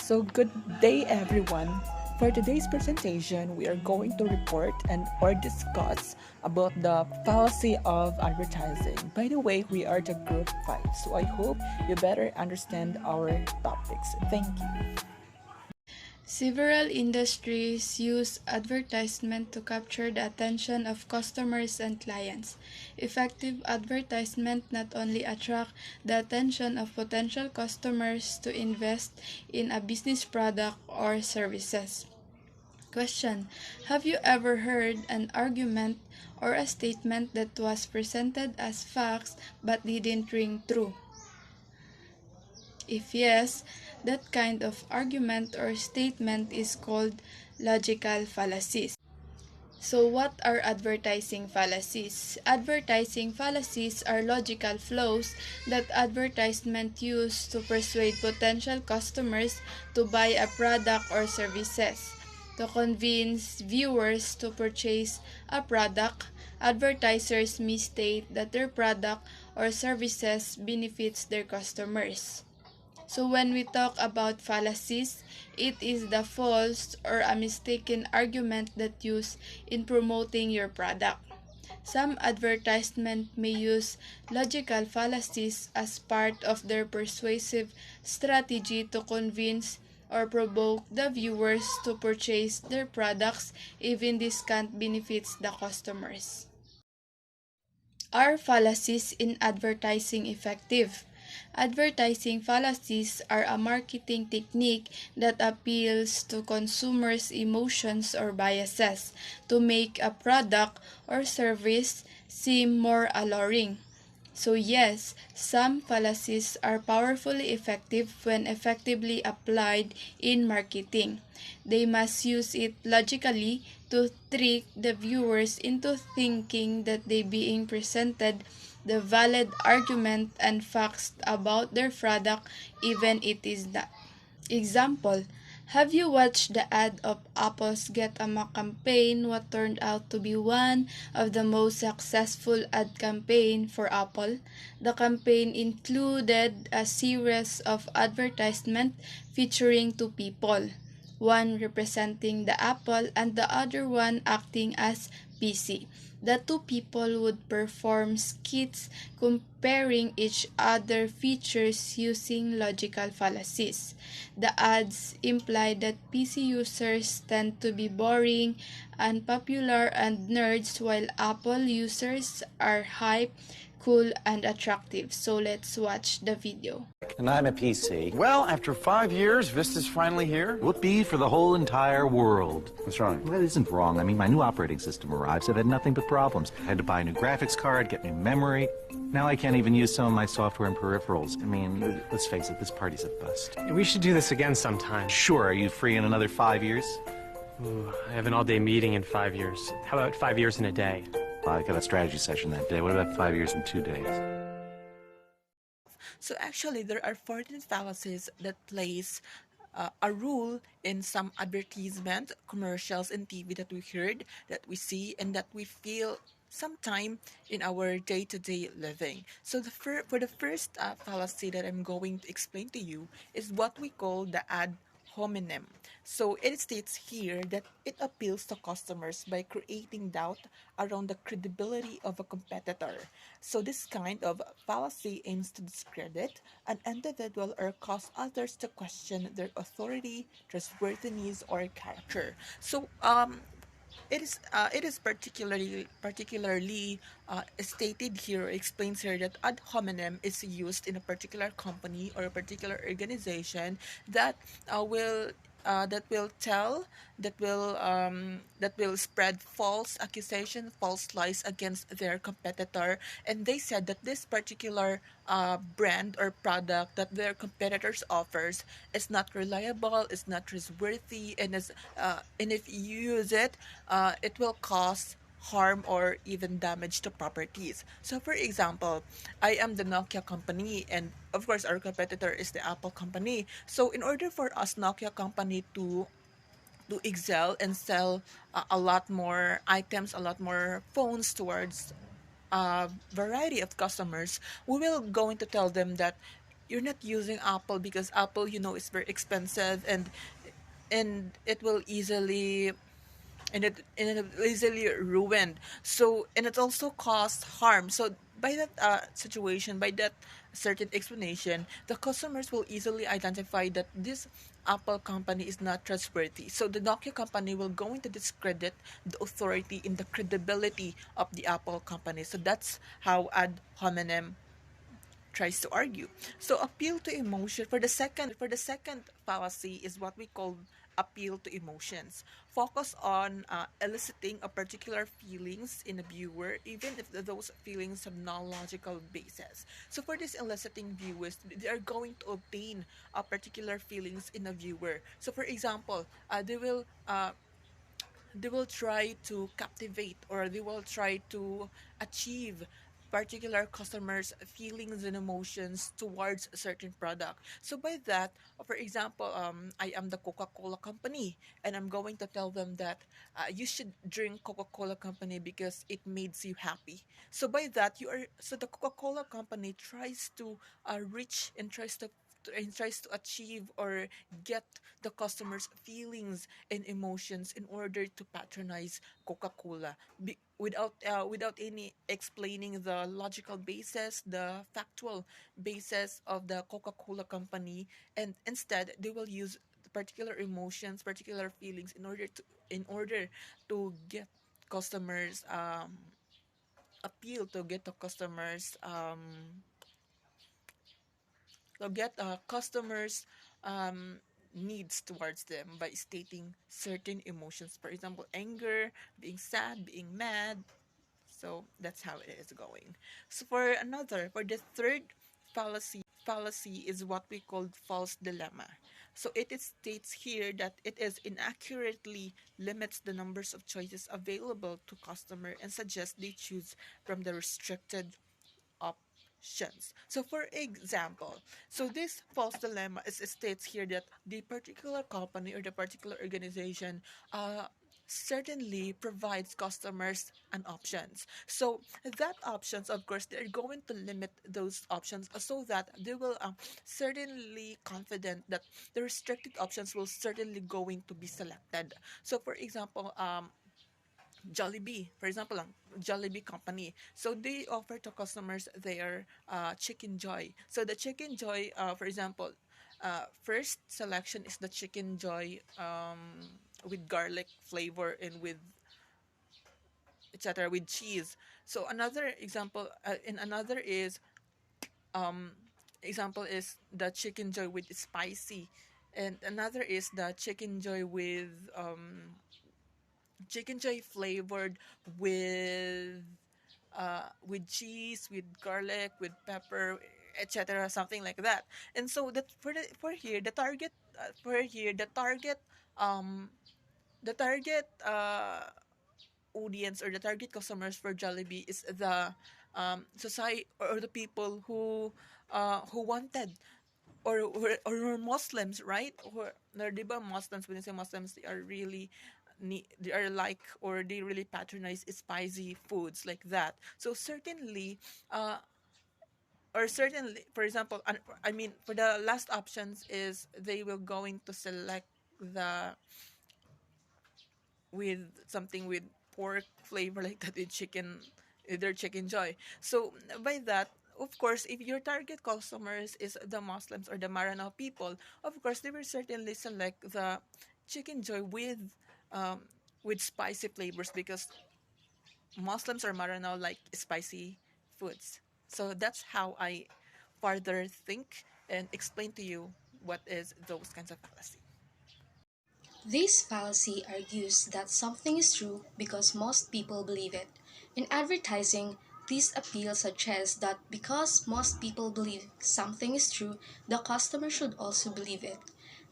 So good day everyone. For today's presentation, we are going to report and or discuss about the fallacy of advertising. By the way, we are the group 5, so I hope you better understand our topics. Thank you. Several industries use advertisement to capture the attention of customers and clients. Effective advertisement not only attract the attention of potential customers to invest in a business product or services. Question: have you ever heard an argument or a statement that was presented as facts but didn't ring true? If yes, that kind of argument or statement is called logical fallacies. So what are advertising fallacies? Advertising fallacies are logical flaws that advertisement use to persuade potential customers to buy a product or services. To convince viewers to purchase a product, advertisers misstate that their product or services benefits their customers. So when we talk about fallacies, it is the false or a mistaken argument that used in promoting your product. Some advertisement may use logical fallacies as part of their persuasive strategy to convince or provoke the viewers to purchase their products even discount benefits the customers. Are fallacies in advertising effective? Advertising fallacies are a marketing technique that appeals to consumers' emotions or biases to make a product or service seem more alluring. So yes, some fallacies are powerfully effective when effectively applied in marketing. They must use it logically to trick the viewers into thinking that they being presented the valid argument and facts about their product even it is not. Example: have you watched the ad of Apple's Get a Mac campaign, what turned out to be one of the most successful ad campaign for Apple? The campaign included a series of advertisements featuring two people, one representing the Apple and the other one acting as PC. The two people would perform skits comparing each other features using logical fallacies. The ads imply that PC users tend to be boring, unpopular, and nerds, while Apple users are hype, cool, and attractive. So let's watch the video. And I'm a PC. Well, after 5 years, Vista's finally here. Whoopee for the whole entire world. What's wrong? Well, that isn't wrong. I mean, my new operating system arrives. I've had nothing but problems. I had to buy a new graphics card, get new memory. Now I can't even use some of my software and peripherals. I mean, let's face it, this party's a bust. We should do this again sometime. Sure, are you free in another 5 years? Ooh, I have an all-day meeting in 5 years. How about 5 years in a day? I got a strategy session that day. What about 5 years in 2 days? So actually, there are 14 fallacies that place a rule in some advertisement, commercials, and TV that we heard, that we see, and that we feel sometime in our day-to-day living. So for the first fallacy that I'm going to explain to you is what we call the ad hominem. So it states here that it appeals to customers by creating doubt around the credibility of a competitor. So this kind of fallacy aims to discredit an individual or cause others to question their authority, trustworthiness, or character. So it is particularly stated here, explains here, that ad hominem is used in a particular company or a particular organization that will spread false accusation, false lies against their competitor, and they said that this particular brand or product that their competitors offers is not reliable, is not trustworthy, and if you use it, it will cause harm or even damage to properties. So for example, I am the Nokia company, and of course our competitor is the Apple company. So in order for us Nokia company to excel and sell a lot more items, a lot more phones towards a variety of customers, we will going to tell them that you're not using Apple because Apple, is very expensive, and it will easily and it easily ruined. So, and it also caused harm. So by that situation, by that certain explanation, the customers will easily identify that this Apple company is not trustworthy. So the Nokia company will going to discredit the authority in the credibility of the Apple company. So that's how ad hominem tries to argue. So appeal to emotion for the second fallacy is what we call appeal to emotions. Focus on eliciting a particular feelings in a viewer, even if those feelings have no logical basis. So for this eliciting viewers, they are going to obtain a particular feelings in a viewer. So for example, they will try to captivate, or they will try to achieve particular customers feelings and emotions towards a certain product. So by that, for example, I am the Coca-Cola company, and I'm going to tell them that you should drink Coca-Cola company because it makes you happy. So by that, the Coca-Cola company tries to reach and tries to achieve or get the customers' feelings and emotions in order to patronize Coca-Cola, without any explaining the logical basis, the factual basis of the Coca-Cola company, and instead they will use particular emotions, particular feelings in order to get customers appeal to get the customers to get customers um, needs towards them by stating certain emotions, for example anger, being sad, being mad. So that's how it is going. So for the third fallacy is what we call false dilemma. So states here that it is inaccurately limits the numbers of choices available to customer and suggests they choose from the restricted options. So, for example, this false dilemma states here that the particular company or the particular organization certainly provides customers an options. So that options, of course, they're going to limit those options so that they will certainly confident that the restricted options will certainly going to be selected. So, for example, Jollibee, for example, Jollibee company. So they offer to customers their Chicken Joy. So the Chicken Joy, for example, first selection is the Chicken Joy with garlic flavor and with etc. with cheese. So another example, and another is example is the Chicken Joy with spicy, and another is the Chicken Joy Chicken Joy flavored with cheese, with garlic, with pepper, etc., something like that. And so that for here the target um the target audience or the target customers for Jollibee is the society, or the people who wanted, or Muslims, right? Or di ba Muslims, when you say Muslims, they are really they are like, or they really patronize spicy foods like that. So certainly, uh, for example, I mean, for the last options is they will going to select the with something with pork flavor like that with chicken, their Chicken Joy. So by that, of course, if your target customers is the Muslims or the Maranao people, of course they will certainly select the Chicken Joy um, with spicy flavors because Muslims or Maranao like spicy foods. So that's how I further think and explain to you what is those kinds of fallacy. This fallacy argues that something is true because most people believe it. In advertising, this appeal suggests that because most people believe something is true, the customer should also believe it.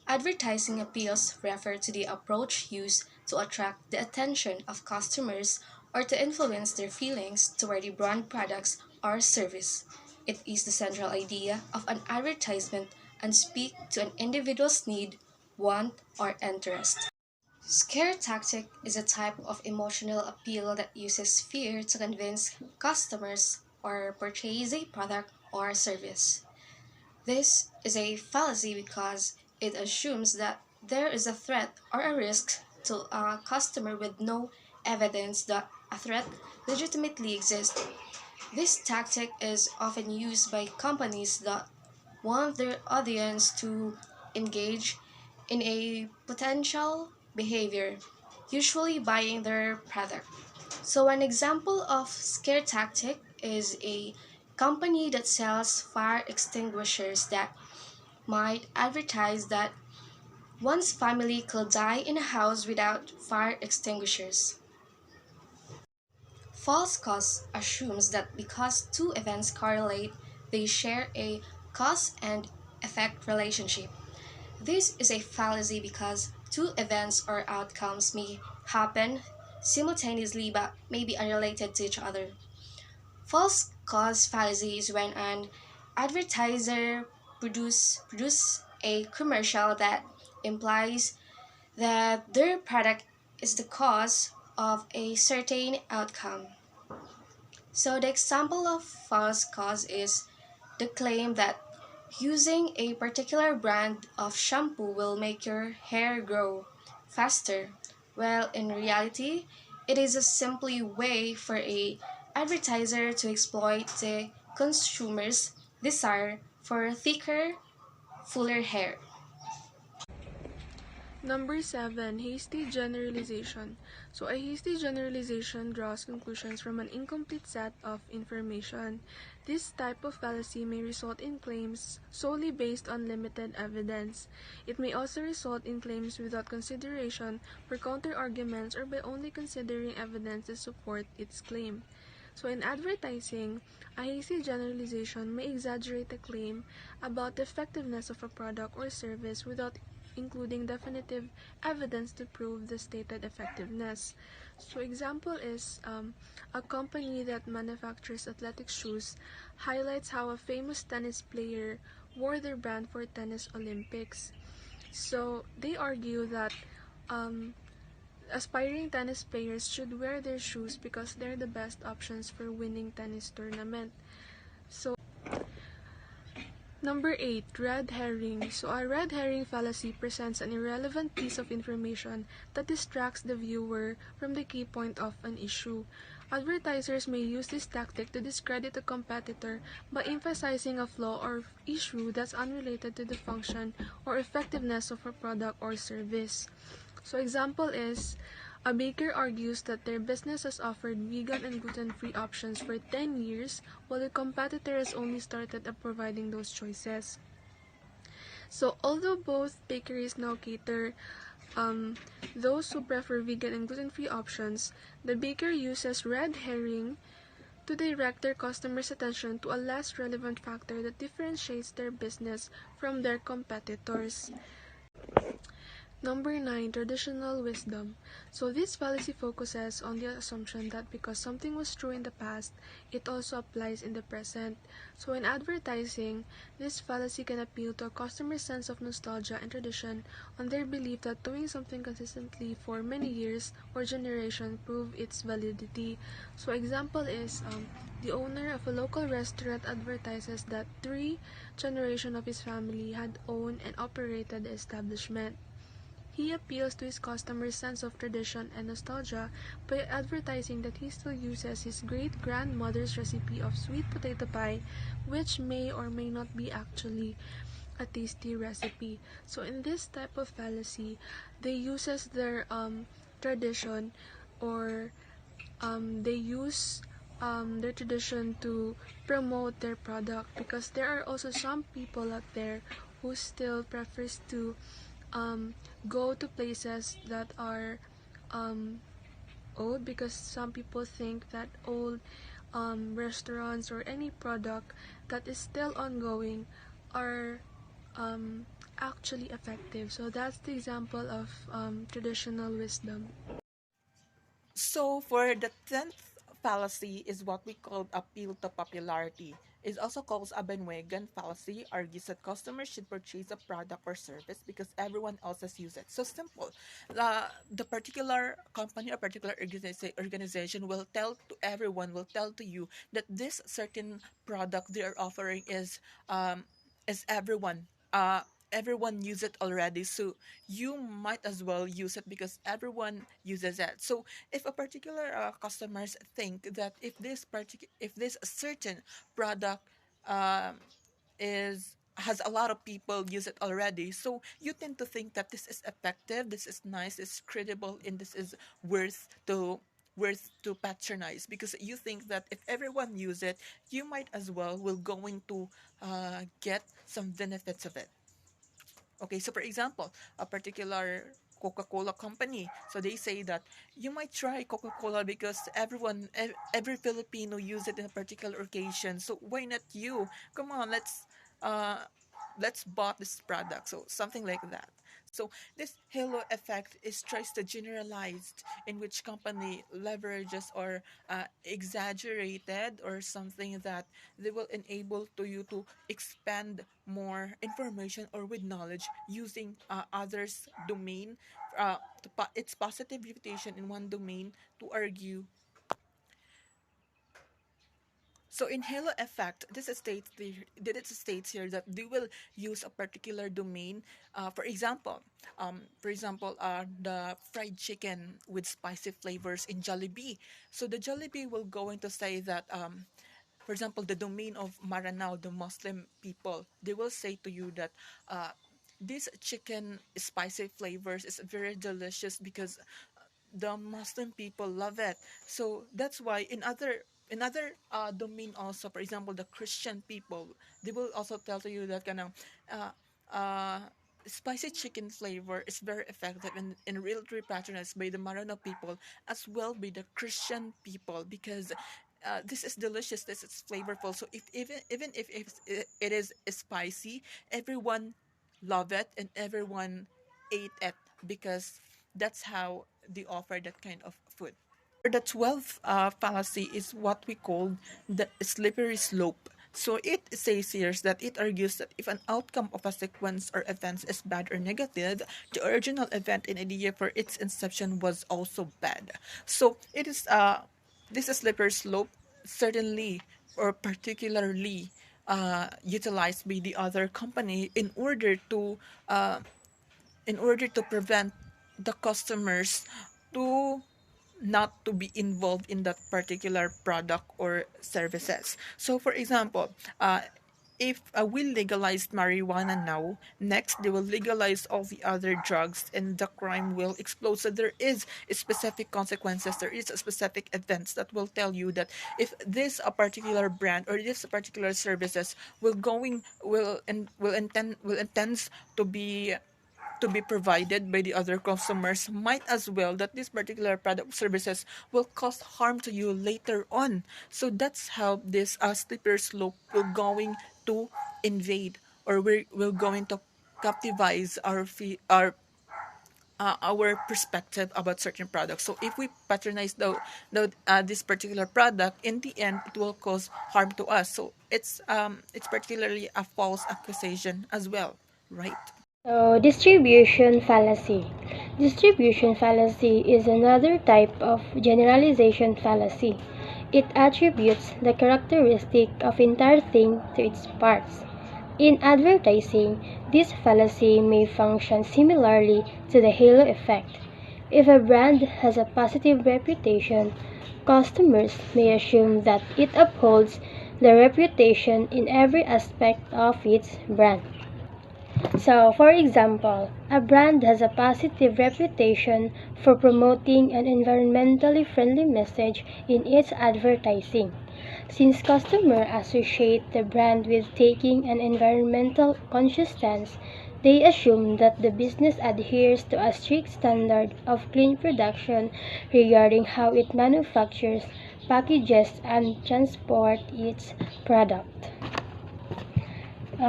Advertising appeals refer to the approach used to attract the attention of customers or to influence their feelings toward a brand products or service. It is the central idea of an advertisement and speak to an individual's need, want, or interest. Scare tactic is a type of emotional appeal that uses fear to convince customers or purchase a product or service. This is a fallacy because it assumes that there is a threat or a risk to a customer with no evidence that a threat legitimately exists. This tactic is often used by companies that want their audience to engage in a potential behavior, usually buying their product. So an example of scare tactic is a company that sells fire extinguishers that might advertise that one's family could die in a house without fire extinguishers. False cause assumes that because two events correlate, they share a cause and effect relationship. This is a fallacy because two events or outcomes may happen simultaneously but may be unrelated to each other. False cause fallacy is when an advertiser produce a commercial that implies that their product is the cause of a certain outcome. So the example of false cause is the claim that using a particular brand of shampoo will make your hair grow faster. Well, in reality, it is a simply way for a advertiser to exploit the consumer's desire for thicker, fuller hair. Number 7, hasty generalization. So a hasty generalization draws conclusions from an incomplete set of information. This type of fallacy may result in claims solely based on limited evidence. It may also result in claims without consideration for counter-arguments or by only considering evidence to support its claim. So in advertising, a hasty generalization may exaggerate a claim about the effectiveness of a product or service without including definitive evidence to prove the stated effectiveness. So example is a company that manufactures athletic shoes highlights how a famous tennis player wore their brand for tennis Olympics. So they argue that um, aspiring tennis players should wear their shoes because they're the best options for winning tennis tournament. So Number 8, red herring. So a red herring fallacy presents an irrelevant piece of information that distracts the viewer from the key point of an issue. Advertisers may use this tactic to discredit a competitor by emphasizing a flaw or issue that's unrelated to the function or effectiveness of a product or service. So example is, a baker argues that their business has offered vegan and gluten-free options for 10 years, while the competitor has only started at providing those choices. So although both bakeries now cater those who prefer vegan and gluten-free options, the baker uses red herring to direct their customers' attention to a less relevant factor that differentiates their business from their competitors. Number 9, traditional wisdom. So this fallacy focuses on the assumption that because something was true in the past, it also applies in the present. So in advertising, this fallacy can appeal to a customer's sense of nostalgia and tradition on their belief that doing something consistently for many years or generations prove its validity. So example is the owner of a local restaurant advertises that 3 generations of his family had owned and operated the establishment. He appeals to his customers' sense of tradition and nostalgia by advertising that he still uses his great-grandmother's recipe of sweet potato pie, which may or may not be actually a tasty recipe. So in this type of fallacy, they uses their tradition or they use their tradition to promote their product because there are also some people out there who still prefers to go to places that are um, old because some people think that old restaurants or any product that is still ongoing are actually effective. So that's the example of traditional wisdom. So for the 10th fallacy is what we call appeal to popularity. It also calls a bandwagon fallacy, argues that customers should purchase a product or service because everyone else has used it. So simple. The particular company or particular organization will tell to everyone, will tell to you that this certain product they are offering is is everyone use it already, so you might as well use it because everyone uses it. So if a particular customers think that if this certain product um, is has a lot of people use it already, so you tend to think that this is effective, this is nice, this is credible, and this is worth to patronize, because you think that if everyone use it, you might as well will going to get some benefits of it. Okay, so for example, a particular Coca-Cola company, so they say that you might try Coca-Cola because every Filipino use it in a particular occasion. So why not you? Come on, uh, let's bought this product. So something like that. So this halo effect is tries to generalized in which company leverages or exaggerated or something that they will enable to you to expand more information or with knowledge using others domain, its positive reputation in one domain to argue. So in halo effect, it states here that they will use a particular domain. For example, the fried chicken with spicy flavors in Jollibee. So the Jollibee will going to say that, for example, the domain of Maranao, the Muslim people, they will say to you that this chicken spicy flavors is very delicious because the Muslim people love it. So that's why in other domain also, for example, the Christian people, they will also tell to you that kind of uh, uh, spicy chicken flavor is very effective and really patronized by the Marano people as well by the Christian people because this is delicious, this is flavorful. So if even if it is spicy, everyone love it and everyone ate it because that's how they offer that kind of food. The 12th fallacy is what we call the slippery slope. So it says here that it argues that if an outcome of a sequence or events is bad or negative, the original event and idea for its inception was also bad. So it is this slippery slope certainly or particularly utilized by the other company in order to prevent the customers to not to be involved in that particular product or services. So, for example, if we legalized marijuana now, next they will legalize all the other drugs and the crime will explode. So there is specific consequences. There is a specific events that will tell you that if this a particular brand or this particular services will intends to be provided by the other customers, might as well that this particular product services will cause harm to you later on. So that's how this slippery slope will going to invade or we're going to captivize our perspective about certain products. So if we patronize this particular product, in the end it will cause harm to us. So it's particularly a false accusation as well, right? So, distribution fallacy. Distribution fallacy is another type of generalization fallacy. It attributes the characteristic of entire thing to its parts. In advertising, this fallacy may function similarly to the halo effect. If a brand has a positive reputation, customers may assume that it upholds the reputation in every aspect of its brand. So, for example, a brand has a positive reputation for promoting an environmentally friendly message in its advertising. Since customers associate the brand with taking an environmental conscious stance, they assume that the business adheres to a strict standard of clean production regarding how it manufactures, packages, and transports its product.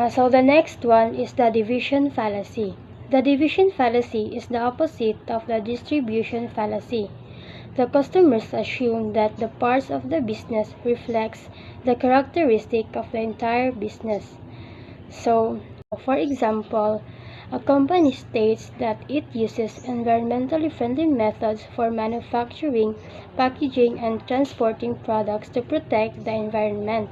So the next one is the division fallacy. The division fallacy is the opposite of the distribution fallacy. The customers assume that the parts of the business reflects the characteristic of the entire business. So, for example, a company states that it uses environmentally friendly methods for manufacturing, packaging, and transporting products to protect the environment.